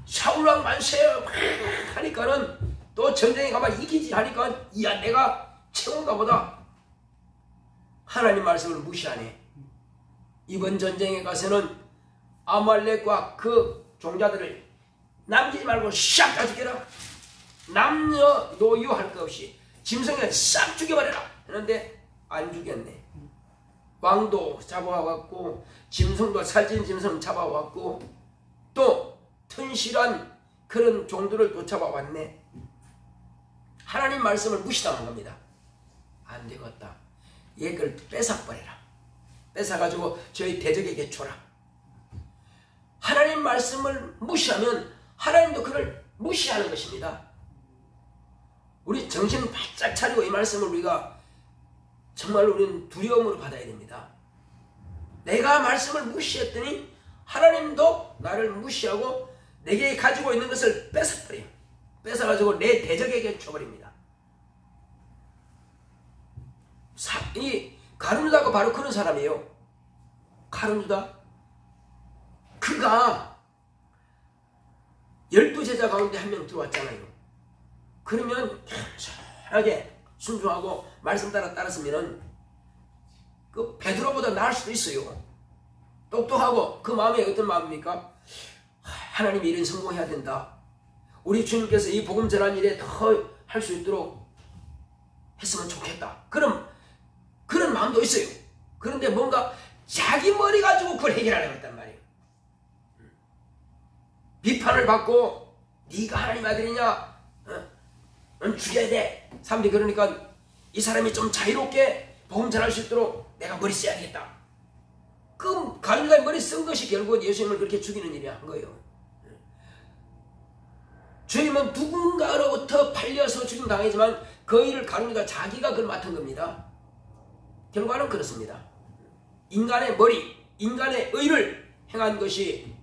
사울왕 만세 하니까는, 또 전쟁에 가면 이기지 하니까, 이야 내가 최고인가 보다. 하나님 말씀을 무시하네. 이번 전쟁에 가서는 아말렉과 그 종자들을 남기지 말고 싹 다 죽여라. 남녀 노유 할 것 없이 짐승을 싹 죽여버려라. 그런데 안 죽였네. 왕도 잡아왔고 짐승도, 살찐 짐승 잡아왔고 또 튼실한 그런 종들을 또 잡아왔네. 하나님 말씀을 무시당한 겁니다. 안 되겠다. 얘를 뺏어버려라. 뺏어가지고 저희 대적에게 줘라. 하나님 말씀을 무시하면 하나님도 그를 무시하는 것입니다. 우리 정신 바짝 차리고 이 말씀을 우리가 정말 우리는 두려움으로 받아야 됩니다. 내가 말씀을 무시했더니 하나님도 나를 무시하고 내게 가지고 있는 것을 뺏어버려요. 뺏어가지고 내 대적에게 줘버립니다. 이 가룟 유다가 바로 그런 사람이에요. 가룟 유다, 그가 12제자 가운데 한 명 들어왔잖아요. 그러면 편하게 순종하고 말씀 따랐으면은 그 베드로보다 나을 수도 있어요. 똑똑하고, 그 마음이 어떤 마음입니까? 하나님이 이런 성공해야 된다. 우리 주님께서 이 복음 전한 일에 더 할 수 있도록 했으면 좋겠다. 그런 마음도 있어요. 그런데 뭔가 자기 머리 가지고 그걸 해결하려고 했단 말이에요. 비판을 받고 네가 하나님 아들이냐? 넌 죽여야 돼. 사람들이 그러니까 이 사람이 좀 자유롭게 복음 전할 수 있도록 내가 머리 써야 되겠다. 그 가룟 유다의 머리 쓴 것이 결국 예수님을 그렇게 죽이는 일이 한 거예요. 주님은 누군가로부터 팔려서 죽임당하지만 그 일을 가룟 유다 자기가 그걸 맡은 겁니다. 결과는 그렇습니다. 인간의 머리, 인간의 의를 행한 것이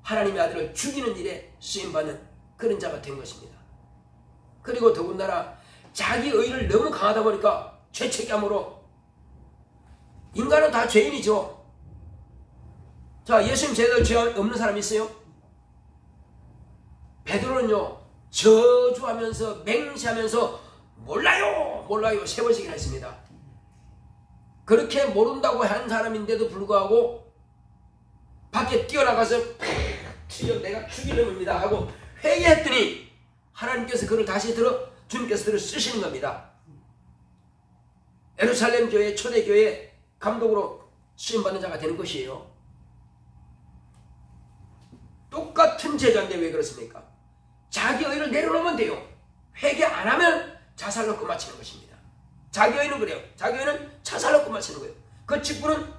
하나님의 아들을 죽이는 일에 쓰임받는 그런 자가 된 것입니다. 그리고 더군다나 자기 의를 너무 강하다 보니까 죄책감으로, 인간은 다 죄인이죠. 자, 예수님 제대로 죄 없는 사람이 있어요? 베드로는요, 저주하면서 맹세하면서 몰라요 몰라요 3번씩이나 했습니다. 그렇게 모른다고 한 사람인데도 불구하고 밖에 뛰어나가서 주여 내가 죽이는 겁니다 하고 회개했더니 하나님께서 그를 다시 주님께서 그를 쓰시는 겁니다. 예루살렘 교회 초대교회 감독으로 쓰임받는 자가 되는 것이에요. 같은 제자인데 왜 그렇습니까? 자기 의를 내려놓으면 돼요. 회개 안 하면 자살로 끝마치는 것입니다. 자기 의는 그래요. 자기 의는 자살로 끝마치는 거예요. 그 직분은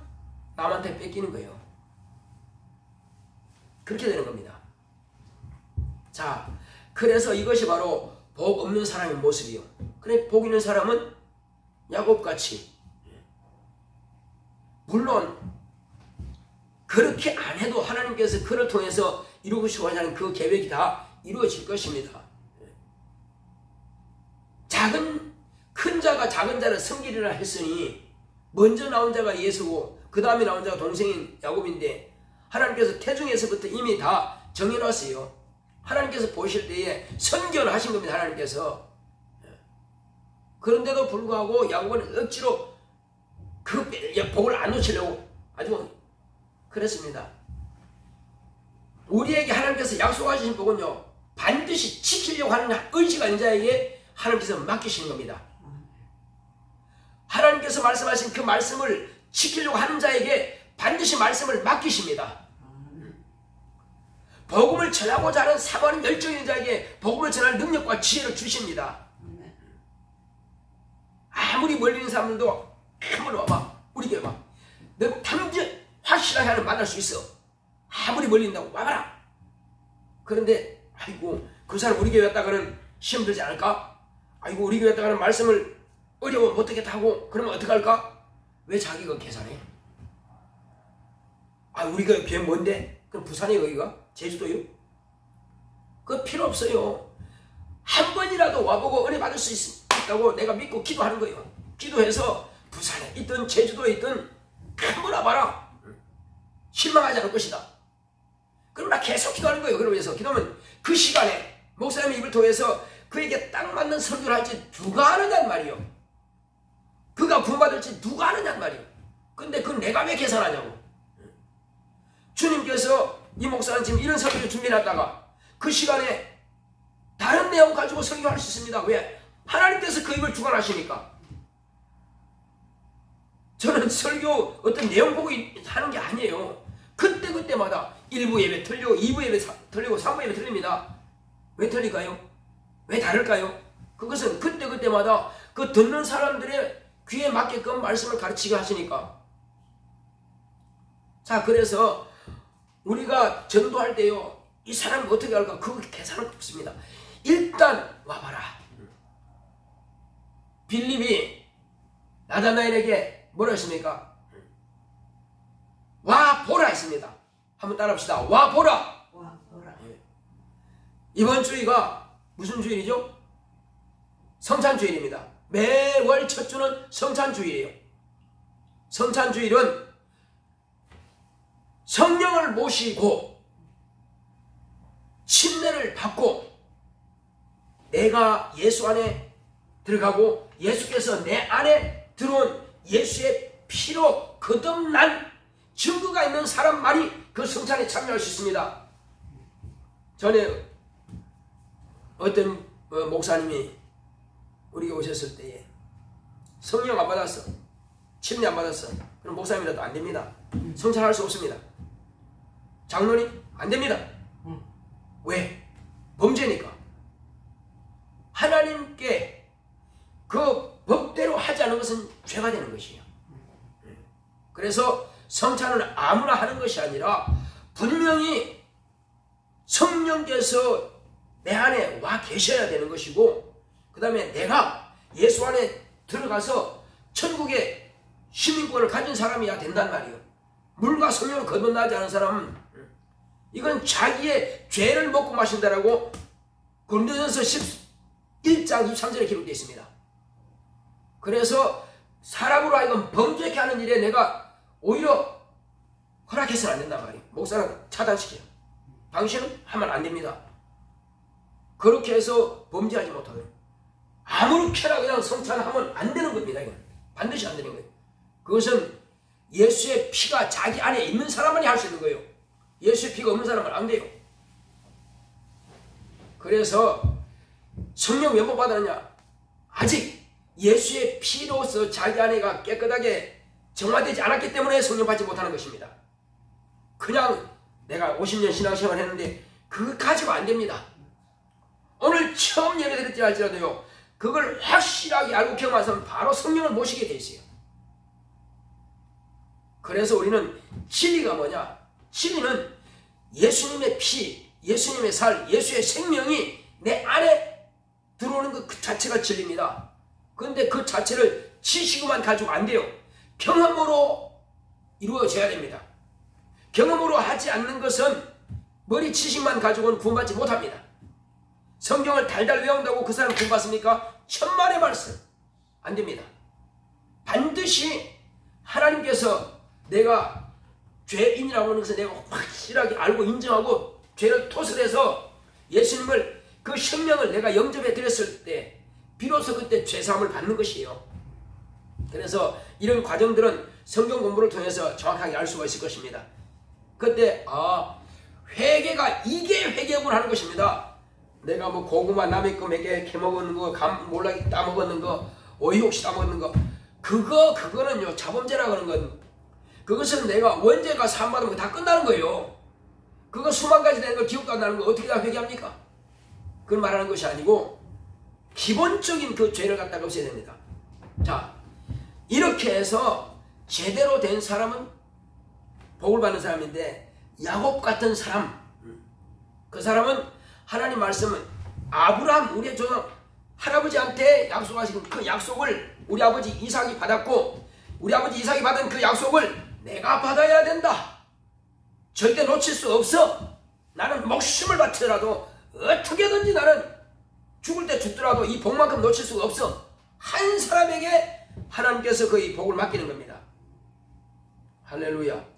남한테 뺏기는 거예요. 그렇게 되는 겁니다. 자, 그래서 이것이 바로 복 없는 사람의 모습이요. 그래, 복 있는 사람은 야곱같이, 물론 그렇게 안 해도 하나님께서 그를 통해서 이루시고 하자는 그 계획이 다 이루어질 것입니다. 큰 자가 작은 자를 섬기리라 했으니 먼저 나온 자가 예수고 그 다음에 나온 자가 동생인 야곱인데, 하나님께서 태중에서부터 이미 다 정해놨어요. 하나님께서 보실 때에 선견하신 겁니다. 하나님께서. 그런데도 불구하고 야곱은 억지로 그 복을 안 놓치려고 아주 그랬습니다. 우리에게 하나님께서 약속하신 복은요, 반드시 지키려고 하는 의지가 있는 자에게 하나님께서 맡기시는 겁니다. 하나님께서 말씀하신 그 말씀을 지키려고 하는 자에게 반드시 말씀을 맡기십니다. 복음을 전하고자 하는 사모하는 열정 있는 자에게 복음을 전할 능력과 지혜를 주십니다. 아무리 멀리 있는 사람들도 한번 와봐. 우리 교회 와. 너 당장 확실하게 하는 만날 수 있어. 아무리 멀리 있다고 와봐라. 그런데 아이고 그 사람 우리 교회 왔다가는 시험 들지 않을까? 아이고 우리 교회 왔다가는 말씀을 어려워 못하겠다 하고 그러면 어떡할까? 왜 자기가 계산해? 아 우리 교회 뭔데? 그럼 부산이 거기가? 제주도요? 그거 필요 없어요. 한 번이라도 와보고 은혜 받을 수 있다고 내가 믿고 기도하는 거예요. 기도해서 부산에 있든 제주도에 있든 한번 와봐라. 실망하지 않을 것이다. 그럼 나 계속 기도하는 거예요. 그러면서 기도하면 그 시간에 목사님의 입을 통해서 그에게 딱 맞는 설교를 할지 누가 아느냐는 말이요. 그가 구원받을지 누가 아느냐는 말이요. 근데 그건 내가 왜 계산하냐고. 주님께서 이 목사는 지금 이런 설교를 준비해놨다가 그 시간에 다른 내용 가지고 설교할 수 있습니다. 왜? 하나님께서 그 입을 주관하시니까. 저는 설교 어떤 내용 보고 하는 게 아니에요. 그때그때마다 1부 예배 틀리고 2부 예배 틀리고 3부 예배 틀립니다. 왜 틀릴까요? 왜 다를까요? 그것은 그때그때마다 그 듣는 사람들의 귀에 맞게끔 말씀을 가르치게 하시니까. 자, 그래서 우리가 전도할 때요, 이 사람이 어떻게 할까? 그거 계산은 없습니다. 일단 와봐라. 빌립이 나다나엘에게 뭐라 했습니까? 와보라 했습니다. 한번 따라합시다. 와보라. 와보라. 이번 주의가 무슨 주일이죠? 성찬주일입니다. 매월 첫 주는 성찬주일이에요. 성찬주일은 성령을 모시고 침례를 받고 내가 예수 안에 들어가고 예수께서 내 안에 들어온 예수의 피로 거듭난 증거가 있는 사람만이 그 성찬에 참여할 수 있습니다. 전에 어떤 목사님이 우리가 오셨을 때에 성령 안 받았어. 침례 안 받았어. 그럼 목사님이라도 안 됩니다. 성찬할 수 없습니다. 장로님 안 됩니다. 왜? 범죄니까. 하나님께 그 법대로 하지 않은 것은 죄가 되는 것이에요. 그래서 성찬은 아무나 하는 것이 아니라 분명히 성령께서 내 안에 와 계셔야 되는 것이고, 그 다음에 내가 예수 안에 들어가서 천국의 시민권을 가진 사람이야 된단 말이에요. 물과 성령을 거듭나지 않은 사람은 이건 자기의 죄를 먹고 마신다라고 고린도전서 11장 23절에 기록되어 있습니다. 그래서 사람으로 하여금 범죄케 하는 일에 내가 오히려 허락해서는 안 된단 말이에요. 목사는 차단시켜요. 당신은 하면 안 됩니다. 그렇게 해서 범죄하지 못하도록. 아무렇게나 그냥 성찬하면 안 되는 겁니다. 이건 반드시 안 되는 거예요. 그것은 예수의 피가 자기 안에 있는 사람만이 할 수 있는 거예요. 예수의 피가 없는 사람은 안 돼요. 그래서 성령 왜 못 받았느냐? 아직 예수의 피로서 자기 안에가 깨끗하게 정화되지 않았기 때문에 성령 받지 못하는 것입니다. 그냥 내가 50년 신앙생활 했는데 그거 가지고 안 됩니다. 오늘 처음 예배 드렸지 할지라도요, 그걸 확실하게 알고 경험하면 바로 성령을 모시게 돼 있어요. 그래서 우리는 진리가 뭐냐? 진리는 예수님의 피, 예수님의 살, 예수의 생명이 내 안에 들어오는 그 자체가 진리입니다. 그런데 그 자체를 지식으로만 가지고 안 돼요. 경험으로 이루어져야 됩니다. 경험으로 하지 않는 것은 머리 지식만 가지고는 구원받지 못합니다. 성경을 달달 외운다고 그 사람 구원받습니까? 천만의 말씀 안 됩니다. 반드시 하나님께서 내가 죄인이라고 하는 것을 내가 확실하게 알고 인정하고 죄를 토설해서 예수님을 그 생명을 내가 영접해 드렸을 때 비로소 그때 죄사함을 받는 것이에요. 그래서 이런 과정들은 성경 공부를 통해서 정확하게 알 수가 있을 것입니다. 그때 회개가 이게 회개구나 하는 것입니다. 내가 뭐 고구마 남의 거 몇 개 캐먹은 거, 몰락이 따먹었는 거, 오이 혹시 따먹는 거, 그거는요 자범죄라고 하는 건, 그것은 내가 원죄가 사함받으면 다 끝나는 거예요. 그거 수만 가지 되는 걸 기억도 안 나는 거 어떻게 다 회개합니까? 그걸 말하는 것이 아니고 기본적인 그 죄를 갖다가 없애야 됩니다. 자, 이렇게 해서 제대로 된 사람은 복을 받는 사람인데, 야곱 같은 사람, 그 사람은 하나님 말씀은 아브라함 우리의 조상 할아버지한테 약속하신 그 약속을 우리 아버지 이삭이 받았고, 우리 아버지 이삭이 받은 그 약속을 내가 받아야 된다. 절대 놓칠 수 없어. 나는 목숨을 바치더라도 어떻게든지 나는 죽을 때 죽더라도 이 복만큼 놓칠 수가 없어. 한 사람에게 하나님께서 그 이 복을 맡기는 겁니다. 할렐루야.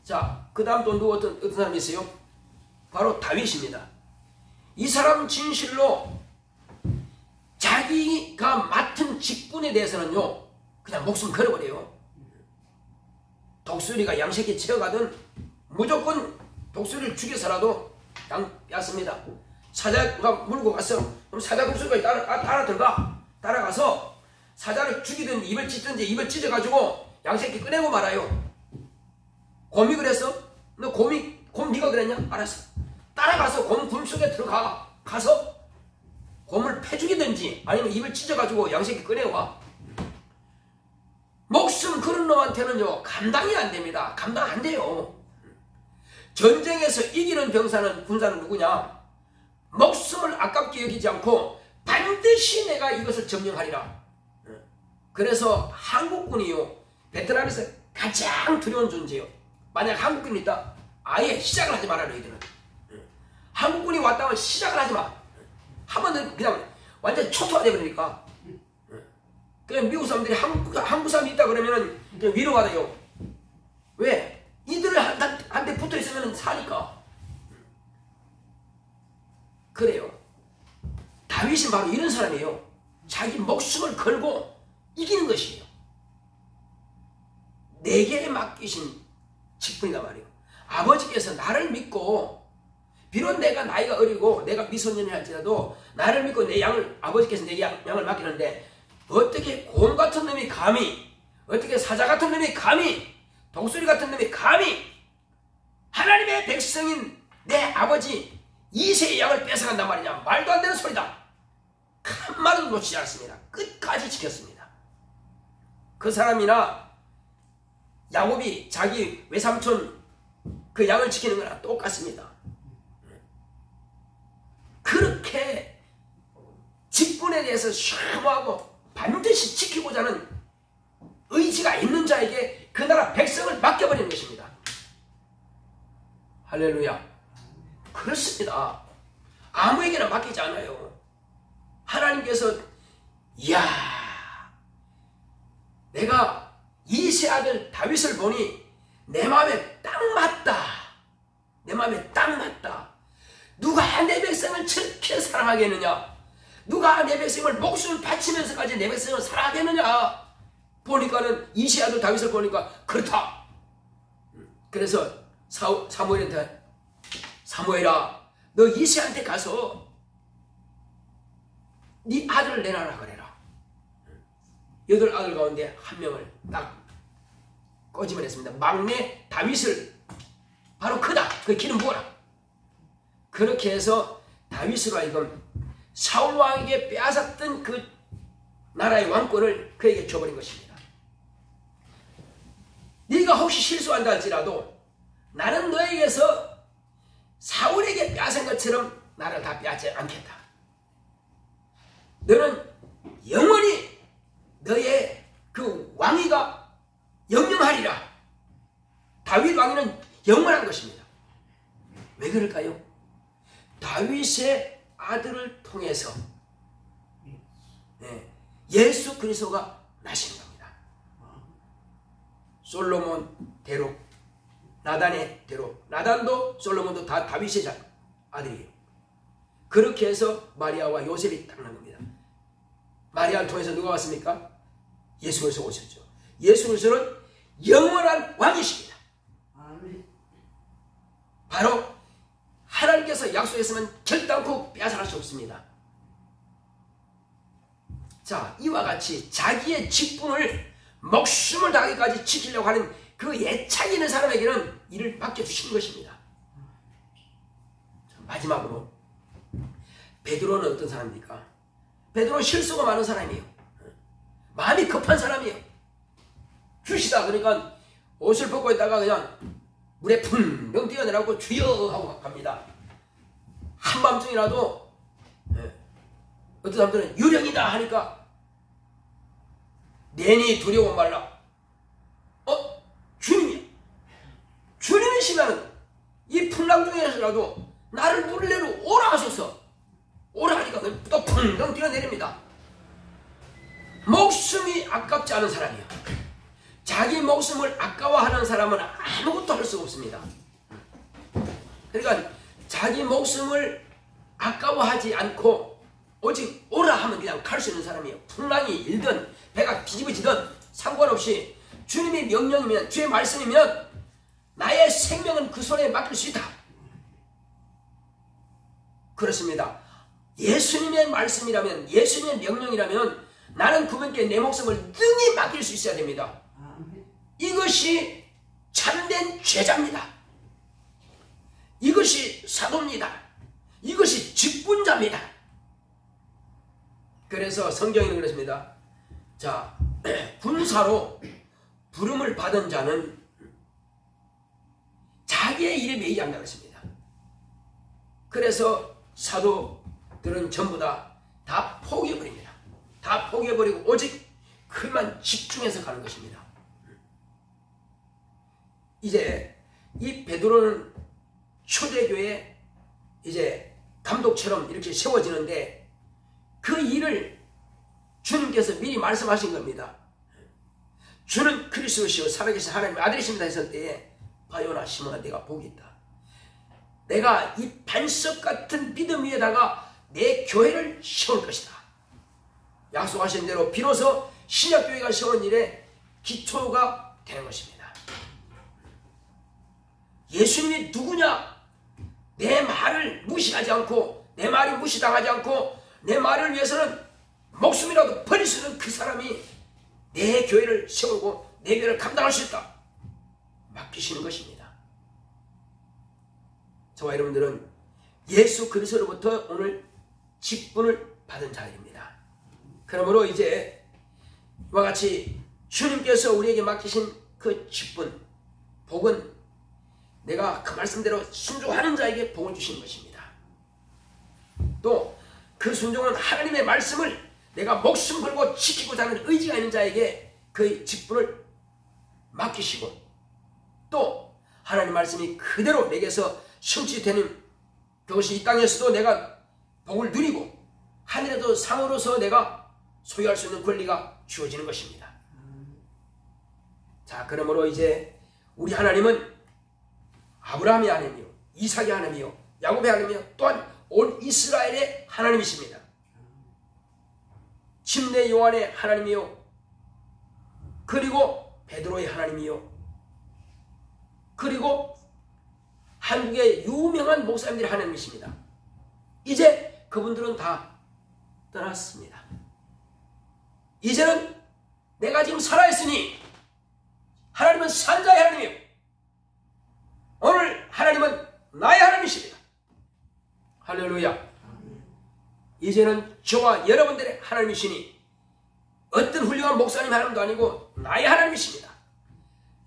자, 그 다음 또 누구 어떤 사람이 있어요? 바로 다윗입니다. 이 사람은 진실로 자기가 맡은 직분에 대해서는요 그냥 목숨 걸어버려요. 독수리가 양새끼 채어가든 무조건 독수리를 죽여서라도 뺐습니다. 사자가 물고 가서 그럼 사자 독수리가 따라 들어가. 따라가서 사자를 죽이든지 입을 찢든지 입을 찢어가지고 양새끼 꺼내고 말아요. 곰이 그랬어? 너 곰 네가 그랬냐? 알았어. 따라가서 곰 굴속에 들어가. 가서 곰을 패 죽이든지 아니면 입을 찢어가지고 양새끼 꺼내와. 목숨 그런 놈한테는요 감당이 안 됩니다. 감당 안 돼요. 전쟁에서 이기는 군사는 누구냐? 목숨을 아깝게 여기지 않고 반드시 내가 이것을 점령하리라. 그래서 한국군이요 베트남에서 가장 두려운 존재예요. 만약 한국군이 있다, 아예 시작을 하지 말아요. 너희들은 한국군이 왔다면 시작을 하지 마. 하면 그냥 완전 초토화돼 버리니까. 그냥 미국 사람들이 한국 사람이 있다 그러면은 그냥 위로받아요. 왜? 이들을 한테 붙어 있으면 사니까. 그래요. 다윗은 바로 이런 사람이에요. 자기 목숨을 걸고 이기는 것이에요. 내게 맡기신 직분이다 말이에요. 아버지께서 나를 믿고, 비록 내가 나이가 어리고 내가 미소년이 할지라도 나를 믿고 내 양을, 아버지께서 내 양을 맡기는데, 어떻게 곰 같은 놈이 감히, 어떻게 사자 같은 놈이 감히, 독수리 같은 놈이 감히 하나님의 백성인 내 아버지 이세의 양을 뺏어간단 말이냐. 말도 안 되는 소리다. 한마디도 놓치지 않습니다. 끝까지 지켰습니다. 그 사람이나 야곱이 자기 외삼촌 그 양을 지키는 거랑 똑같습니다. 그렇게 직분에 대해서 샤무하고 반드시 지키고자 하는 의지가 있는 자에게 그 나라 백성을 맡겨버리는 것입니다. 할렐루야. 그렇습니다. 아무에게나 맡기지 않아요. 하나님께서 이야, 내가 이세 아들 다윗을 보니 내 마음에 딱 맞다. 내 마음에 딱 맞다. 누가 내 백성을 저렇게 사랑하겠느냐? 누가 내 백성을 목숨을 바치면서까지 내 백성을 사랑하겠느냐? 보니까는 이세 아들 다윗을 보니까 그렇다. 그래서 사무엘한테, 사무엘아, 너 이세한테 가서 네 아들을 내놔라 그래라. 8아들 가운데 한 명을 딱 꺼집어냈습니다. 막내 다윗을 바로 그다. 그 기름 부어라. 그렇게 해서 다윗으로 하여금 사울 왕에게 빼앗았던 그 나라의 왕권을 그에게 줘버린 것입니다. 네가 혹시 실수한다 할지라도 나는 너에게서 사울에게 빼앗은 것처럼 나를 다 빼앗지 않겠다. 너는 영원히 너의 그 왕위가 영영하리라. 다윗 왕위는 영원한 것입니다. 왜 그럴까요? 다윗의 아들을 통해서 예수 그리스도가 나시는 겁니다. 솔로몬 대로, 나단의 대로, 나단도 솔로몬도 다 다윗의 아들이에요. 그렇게 해서 마리아와 요셉이 딱 난 겁니다. 마리아를 통해서 누가 왔습니까? 예수 그리스도가 오셨죠. 예수 그리스도는 영원한 왕이십니다. 바로 하나님께서 약속했으면 결단코 빼앗아갈 수 없습니다. 자, 이와 같이 자기의 직분을 목숨을 다하기까지 지키려고 하는 그 애착 있는 사람에게는 이를 맡겨주시는 것입니다. 자, 마지막으로 베드로는 어떤 사람입니까? 베드로는 실수가 많은 사람이에요. 마음이 급한 사람이에요. 주시다 그러니까 옷을 벗고 있다가 그냥 물에 붕덩 뛰어내라고 주여 하고 갑니다. 한밤중이라도 어떤 사람들은 유령이다 하니까 내니 두려워 말라. 주님이야. 주님이시면 이 풍랑 중에서라도 나를 물레로 오라 하소서. 오라 하니까 또 붕덩 뛰어내립니다. 목숨이 아깝지 않은 사람이야. 자기 목숨을 아까워하는 사람은 아무것도 할 수가 없습니다. 그러니까 자기 목숨을 아까워하지 않고 오직 오라 하면 그냥 갈 수 있는 사람이에요. 풍랑이 일든 배가 뒤집어지든 상관없이 주님의 명령이면, 주의 말씀이면 나의 생명은 그 손에 맡길 수 있다. 그렇습니다. 예수님의 말씀이라면, 예수님의 명령이라면 나는 그분께 내 목숨을 능히 맡길 수 있어야 됩니다. 이것이 참된 제자입니다. 이것이 사도입니다. 이것이 직분자입니다. 그래서 성경에는 그렇습니다. 자, 군사로 부름을 받은 자는 자기의 일에 매이지 않는다고 했습니다. 그래서 사도들은 전부 다 포기해버립니다. 다 포기해버리고 오직 그만 집중해서 가는 것입니다. 이제 이 베드로는 초대교회 이제 감독처럼 이렇게 세워지는데 그 일을 주님께서 미리 말씀하신 겁니다. 주는 그리스도시요 살아계신 하나님의 아들이십니다 했을 때에 바요나 시몬아 내가 복이 있다. 내가 이 반석 같은 믿음 위에다가 내 교회를 세울 것이다. 약속하신 대로 비로소 신약교회가 세운 일에 기초가 되는 것입니다. 예수님이 누구냐? 내 말을 무시하지 않고 내 말이 무시당하지 않고 내 말을 위해서는 목숨이라도 버릴 수 있는 그 사람이 내 교회를 세우고 내 교회를 감당할 수 있다. 맡기시는 것입니다. 저와 여러분들은 예수 그리스도로부터 오늘 직분을 받은 자들입니다. 그러므로 이제 이와 같이 주님께서 우리에게 맡기신 그 직분, 복은 내가 그 말씀대로 순종하는 자에게 복을 주시는 것입니다. 또 그 순종은 하나님의 말씀을 내가 목숨 걸고 지키고자 하는 의지가 있는 자에게 그 직분을 맡기시고 또 하나님 말씀이 그대로 내게서 성취되는 그것이 이 땅에서도 내가 복을 누리고 하늘에도 상으로서 내가 소유할 수 있는 권리가 주어지는 것입니다. 자, 그러므로 이제 우리 하나님은 아브라함의 하나님이요 이삭의 하나님이요 야곱의 하나님이요 또한 온 이스라엘의 하나님이십니다. 침례 요한의 하나님이요 그리고 베드로의 하나님이요 그리고 한국의 유명한 목사님들의 하나님이십니다. 이제 그분들은 다 떠났습니다. 이제는 내가 지금 살아있으니 하나님은 산자의 하나님이요 오늘 하나님은 나의 하나님이십니다. 할렐루야. 이제는 저와 여러분들의 하나님이시니 어떤 훌륭한 목사님 하나님도 아니고 나의 하나님이십니다.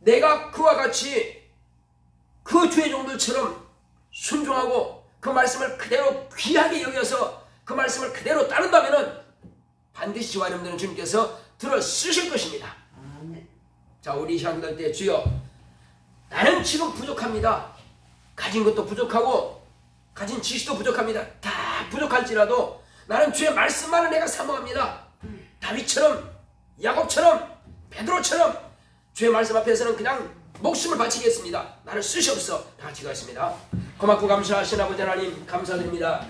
내가 그와 같이 그 주의 종들처럼 순종하고 그 말씀을 그대로 귀하게 여겨서 그 말씀을 그대로 따른다면 반드시 저와 여러분들은 주님께서 들어 쓰실 것입니다. 자, 우리 이 시간 기도할 때 주여 나는 지금 부족합니다. 가진 것도 부족하고 가진 지식도 부족합니다. 다 부족할지라도 나는 주의 말씀만을 내가 사모합니다. 다윗처럼 야곱처럼 베드로처럼 주의 말씀 앞에서는 그냥 목숨을 바치겠습니다. 나를 쓰시옵소서. 다 같이 가겠습니다. 고맙고 감사하신 아버지 하나님 감사드립니다.